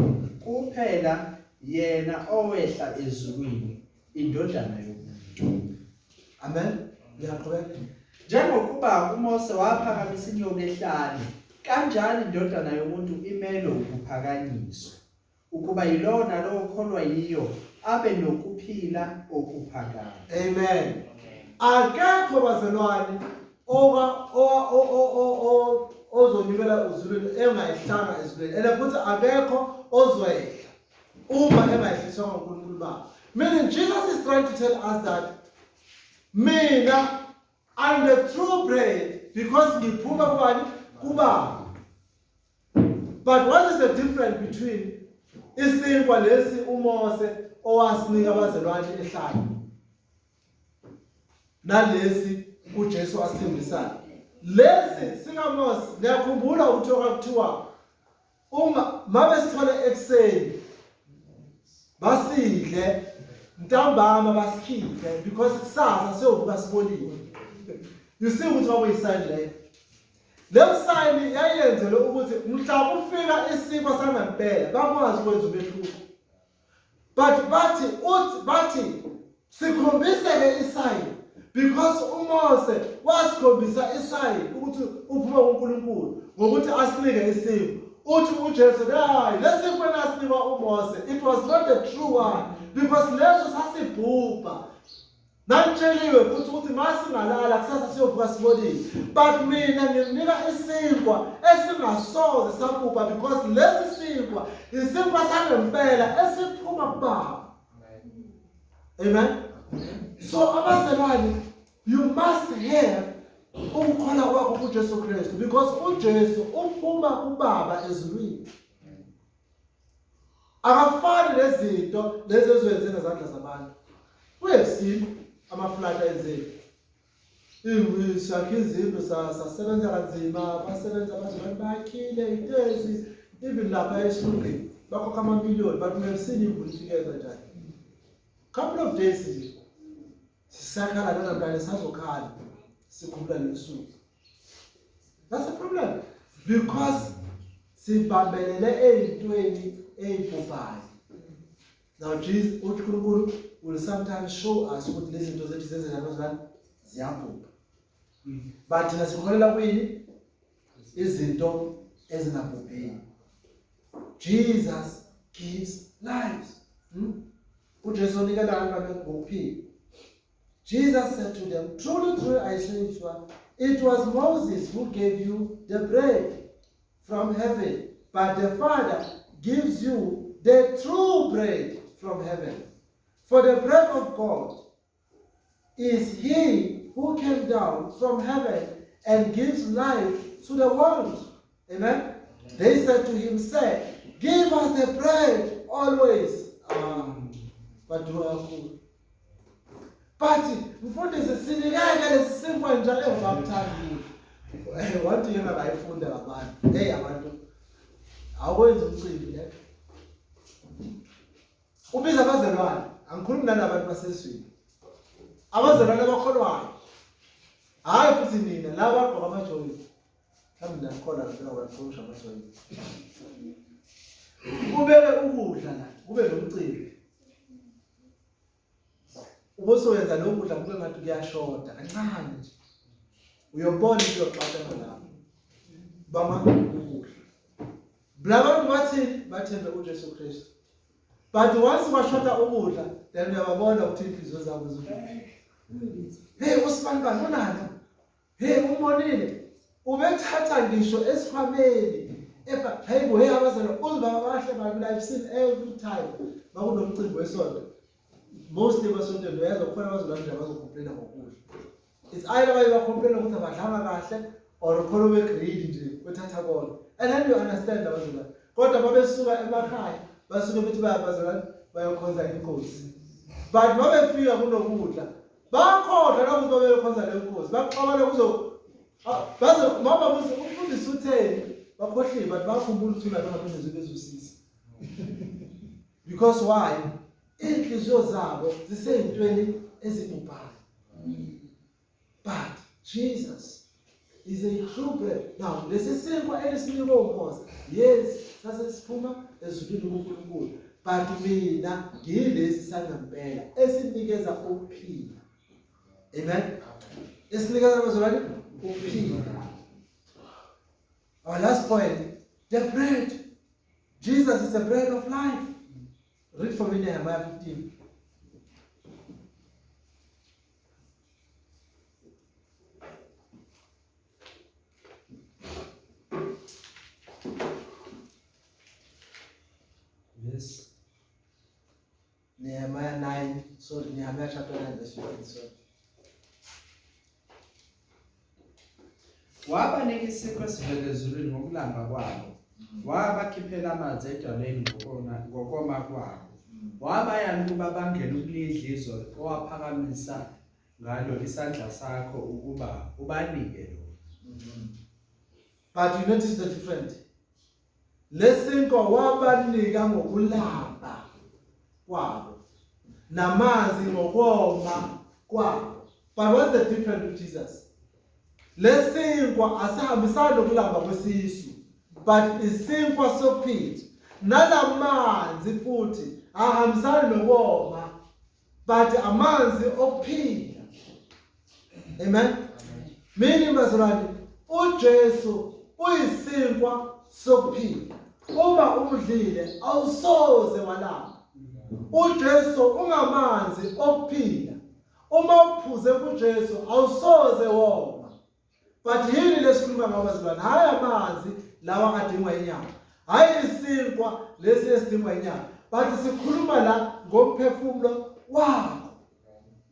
Speaker 1: kuphela yena owehla ezulwini, indodana yomuntu.
Speaker 2: Amen. Ngiyaqhubeka.
Speaker 1: Njengokuba uMose waphakamisa inyoka ehlane, kanjalo indodana yomuntu imele ukuphakanyiswa, ukuba yilowo nalowo okholwa yiyo abe nokuphila okuphakathi.
Speaker 2: Amen. Akekho bazalwane ozonyukela ezulwini engayihlanga ezulwini. And futhi akekho ozwehla uma engayihliswanga uNkulunkulu bakhe. Meaning Jesus is trying to tell us that mina I'm the true bread because ngiphuma kubani? Kubaba. But what is the difference between isinkwa lesi uMose owasinika abazalwane ehlala nalesi uJesu asithembisayo. Lesi singaMose ngiyakhumbula ukuthi okuthiwa uma mabesithole ekseni basidle ntambama basikhiphe because kusasa siyovuka sibonile. You see ukuthi kwakuyisayini leyo. Leyo sayini yayenzelwe ukuthi mhla kufika isikwa sangempela bakwazi ukwenza umehluko. But bathi sikhombiseke isayini because uMose wasikhombisa isayini ukuthi uphuma kuNkulunkulu ngokuthi asinike isikwa. Uthi uJesu hayi lesikwe nasinikwa uMose, it was not the true one because leso sasibhubha. Nantsheliwe futhi ukuthi masingalala kusasa siyovuka sibonile. But mina nginika isinkwa esingasoze sabhubha because lesi sinkwa isinkwa sangempela esiphuma kuBaba. Amen. So abazalwane, you must have ukukholwa kwakho kuJesu Kristu because uJesu uphuma kuBaba ezulwini. Akafani nezinto lezi eziwenze ngezandla zabantu. We have seen amaflat enziwe. Sakhe izinto sasebenza kanzima, basebenza abazalwane bakhile itezi even lapha esilungwini bakhokha amamiliyoni, but we have seen imvula ifike kanjani. Couple of days nje sisakhala namhlanje sazokhala sikhumbula lesuku. That's the problem because sibambelele ezintweni ezibhubhayo. Now Jesus uNkulunkulu will sometimes show us ukuthi lezi zinto zethu zenze nabazalwane ziyabhubha. But thina sikholela kuyini? Izinto ezingabhubheni. Jesus gives life. uJesu unikela abantu ngokuphila. Jesus said to them, truly, truly, I say to you, it was Moses who gave you the bread from heaven, but the Father gives you the true bread from heaven. For the bread of God is he who came down from heaven and gives life to the world. Amen? They said to him, say, give us the bread always. But we are full. But mfundisi sinikeke lesisinkwa njalo engakuthandi. Wathi yena bayifunda abantu. Hey abantu. Awukwenza umcimbi le. Ubiza abazalwane. Angikhulumi nabantu basesizweni. Abazalwane abakholwayo. Hayi futhi nina laba bagqoka amajoyi. Mhlawumbe nakhona ngifika ukugqoka amajoyi. Kubele ukudla la, kube nomcimbi. Ubosowenza lo kudla kube ngathi kuyashoda kancane nje. Uyobona into yoxaxana lapho. Bama ukudla. Blabantu bathembe uJesu Kristu. But once washoda ukudla, then uyababona ukuthi inhliziyo zabo zibuhlungu. Hey usibanibani unana? Hey umonile. Ubethatha ngisho esikhwameni. Hey boy abazalwane uzibaba bahle babi I've seen every time. Bakunomcimbi wesonto. Most ebasonto uyazi ukukhona abazalwane nje abazocomplaina ngokudla. It's either way bacomplain ukuthi abadlanga kahle or khona begreedy nje bethatha konke. And then you understand abazalwane. Kodwa babesuka emakhaya basuke bethi bayabazalwane bayokhonza inkosi. But mabefika kunokudla bakhodla lapho babeyokhonza le nkosi. Baqabana kuzo baze mama buze umfundisi utheni bakhohliwe but bakhumbula ukuthi unayo ngaphezulu bezosisa. Because why? Inhliziyo zabo ziseyintweni ezibhubhayo. But Jesus is a true bread. Now, lesisinkwa elisinikwe uMose. Yes, sasesiphuma ezulwini kuNkulunkulu. But mina ngilesi sangempela esinikeza ukuphila. Amen. Esinikeza abazalwane ukuphila. Our last point, the bread. Jesus is the bread of life. Read for me Nehemiah 15.
Speaker 1: Yes.
Speaker 2: Nehemiah 9, sorry, Nehemiah chapter 9, verse 15. Sorry.
Speaker 1: Wabanika isikwe sivele ezulwini ngokulamba kwabo. wabakhiphela amanzi edwaleni ngokoma kwabo, wabayala ukuba bangene ukulidla izwe owaphakamisa ngalo isandla sakho ukuba ubanike lona.
Speaker 2: But you notice the difference. Lesinkwa wabanika ngokulamba kwabo, namanzi ngokoma kwabo. But what's the difference with Jesus? Lesinkwa asihambisani nokulamba kwesisu, but isinkwa sokuphila. Nalamanzi futhi ahambisani nokoma, but amanzi okuphila. Amen. Meaning bazalwane, uJesu uyisinkwa sokuphila. Uma umdlile awusoze walamba. uJesu ungamanzi okuphila. Uma uphuze kuJesu awusoze woma. But yini lesikhuluma ngabo bazalwane? Hayi amanzi lawa adingwa inyama. Hayi isinkwa lesi esidingwa inyama. But sikhuluma la ngomphefumulo wakho,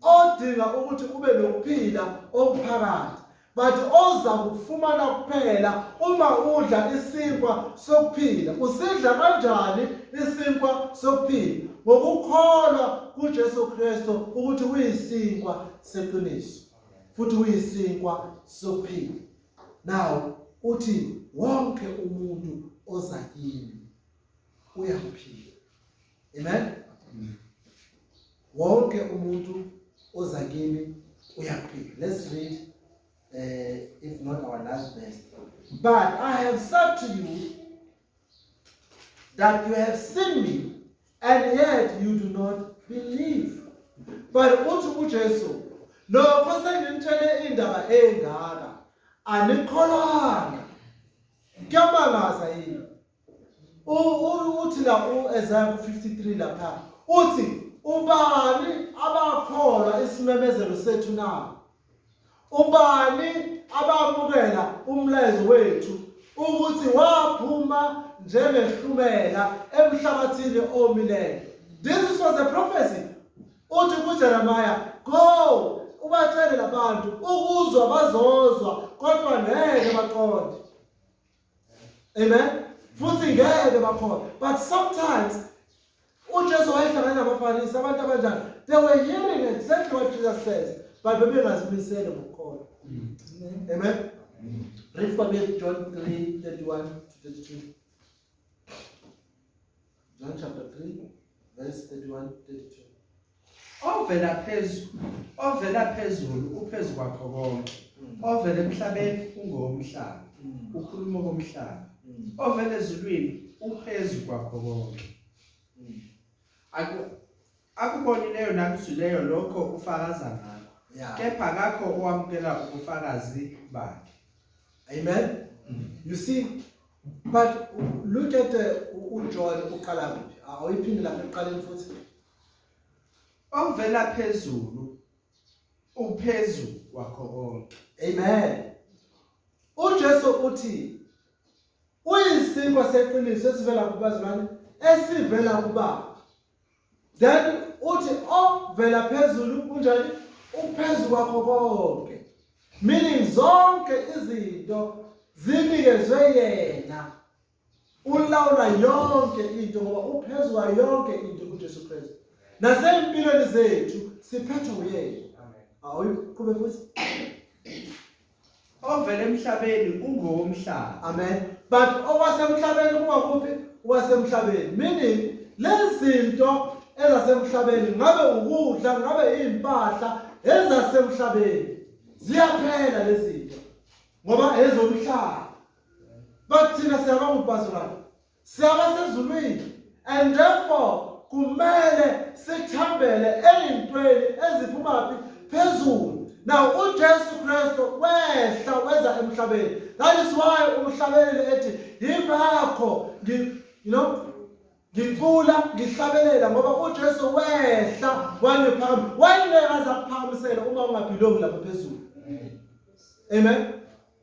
Speaker 2: odinga ukuthi ube nokuphila okuphakathi. But oza kufumana kuphela uma udla isinkwa sokuphila. Usidla kanjani isinkwa sokuphila? Ngokukholwa kuJesu Kristu ukuthi uyisinkwa seqiniso, futhi uyisinkwa sokuphila. Now uthi wonke umuntu oza kimi uyaphila. Amen. Wonke umuntu oza kimi uyaphila. Let's read if not our last verse. But I have said to you that you have seen me, and yet you do not believe. But uthi uJesu, lokho sengimtshele indaba engaka, anikholanga. Kuyamangaza yini? Uthi la uIsaiah 53 lapha. Uthi ubani abakholwa isimemezelo sethu na? Ubani abamukela umlayezo wethu ukuthi waphuma njengehlumela emhlabathini omileyo? This was a prophecy. Uthi kuJeremiah, go ubatshele labantu ukuzwa bazozwa kodwa ngeke baqonde. Amen. Futhi ngeke bakholwe. But sometimes uJesu wayehlangana nabaFarisi abantu abanjani. They were hearing exactly what Jesus says, but bebengazimisele ngokukholwa. Amen. Read for me John 3:31-32. John chapter 3, verse 31-32.
Speaker 1: Ovela phezulu uphezu kwakho konke. Ovela emhlabeni ungowomhlaba. Ukhuluma komhlaba. Ovela ezulwini uphezu kwakho konke. Akubonileyo nakuzwileyo lokho ufakaza ngakho. Kepha kakho owamukela ubufakazi bakhe.
Speaker 2: Amen. You see, but look at uJohn uqala kuphi? Awuyiphindi lapha eqaleni futhi.
Speaker 1: Ovela phezulu uphezu kwakho konke.
Speaker 2: Amen. uJesu uthi uyisinkwa seqiniso esivela kubazalwane, esivela kuBaba. Then uthi ovela phezulu kunjani? Uphezu kwakho konke. Meaning zonke izinto zinikezwe yena. Ulawula yonke into ngoba uphezu kwa yonke into kuJesu Kristu. Nasempilweni zethu siphethwe uyena. Awuyiqhube futhi.
Speaker 1: Ovela emhlabeni ungowomhlaba.
Speaker 2: Amen. But owasemhlabeni kungakuphi? Owasemhlabeni. Meaning lezinto ezasemhlabeni ngabe ukudla, ngabe impahla ezasemhlabeni ziyaphela lezinto ngoba ezomhlaba. But thina siyabanga ubazalwane, siyaba sezulwini, and therefore kumele sithambele ezintweni eziphuma phezulu. Now uJesu Kristu wehla weza emhlabeni. That is why umhlabeleli ethi yingakho ngicula ngihlabelela ngoba uJesu wehla wangiphakama. Wayengeke azakuphakamisela uma ungaphilongi lapha phezulu. Amen.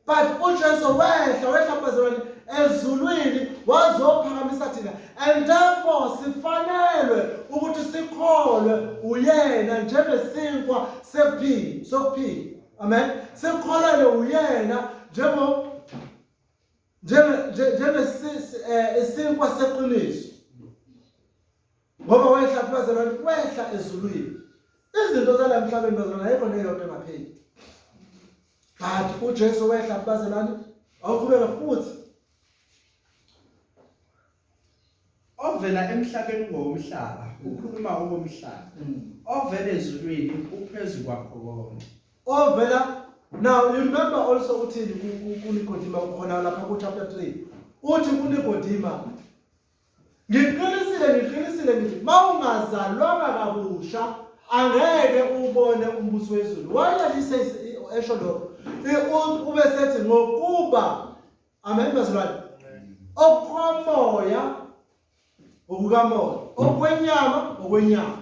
Speaker 2: But uJesu wehla bazalwane ezulwini wazophakamisa thina, and therefore sifanelwe ukuthi sikholwe uyena njengesinkwa sokuphila. Amen. Sikholwe uyena isinkwa seqiniso. Ngoba wehla bazalwane, wehla ezulwini. Izinto zala emhlabeni bazalwane ayikho neyodwa engapheli. But uJesu wehla bazalwane, awuqhubeka futhi.
Speaker 1: Ovela emhlabeni ngomhlaba, ukhuluma ngomhlaba. Ovela ezulwini uphezu kwakho konke.
Speaker 2: Ovela, now you remember also uthini kuNikodima ukhona lapha ku chapter 3. Uthi kuNikodima, ngiqinisile ngithi mawungazalwanga kabusha angeke ubone umbuso wezulu. Why he says esho lokho? Ube sethi ngokuba amen bazalwane. Okumoya okukamoya, okwenyama.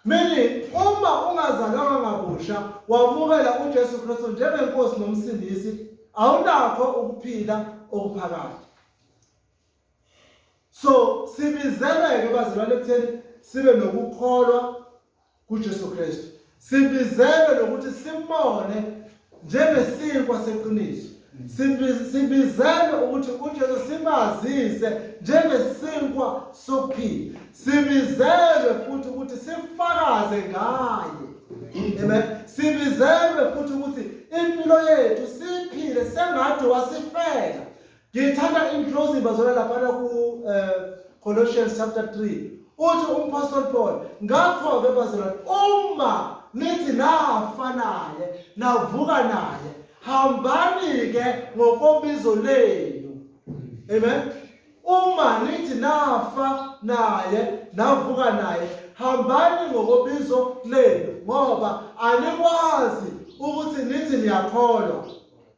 Speaker 2: Meaning uma ungazalwanga kabusha wamukela uJesu Kristu njengenkosi nomsindisi, awunakho ukuphila okuphakathi. So sibizeleke bazalwane ekutheni sibe nokukholwa kuJesu Kristu. Sibizelwe nokuthi simone njengesinkwa seqiniso. Sibizelwe ukuthi uJesu simazise njengesinkwa sokuphila. Sibizelwe futhi ukuthi sifakaze ngaye. Amen. Sibizelwe futhi ukuthi impilo yethu siphile sengathi wasifela. Ngithanda inclosing bazalwane lapha ku Colossians chapter 3. Uthi umpostoli Paul, ngakho ke bazalwane, uma nithi nafa naye, navuka naye, hambani ke ngokobizo lenu. Amen. Uma nithi nafa naye, navuka naye, hambani ngokobizo lenu, ngoba anikwazi ukuthi nithi niyakholwa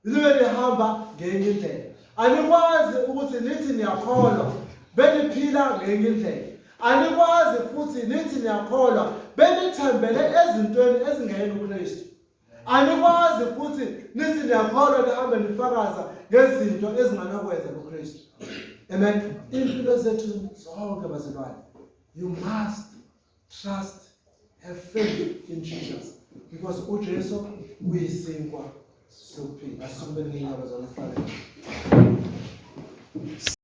Speaker 2: libe lihamba ngenye indlela. Anikwazi ukuthi nithi niyakholwa beniphila ngenye indlela. Anikwazi futhi nithi niyakholwa benithembele ezintweni ezingeyona uKristu. Anikwazi futhi nithi niyakholwa nihambe nifakaza ngezinto ezinganakwenza kuKristu. Amen. Impilo zethu zonke bazalwane, you must trust, have faith in Jesus, because uJesu uyisinkwa sokuphila. Asubele ngiyabazalwane.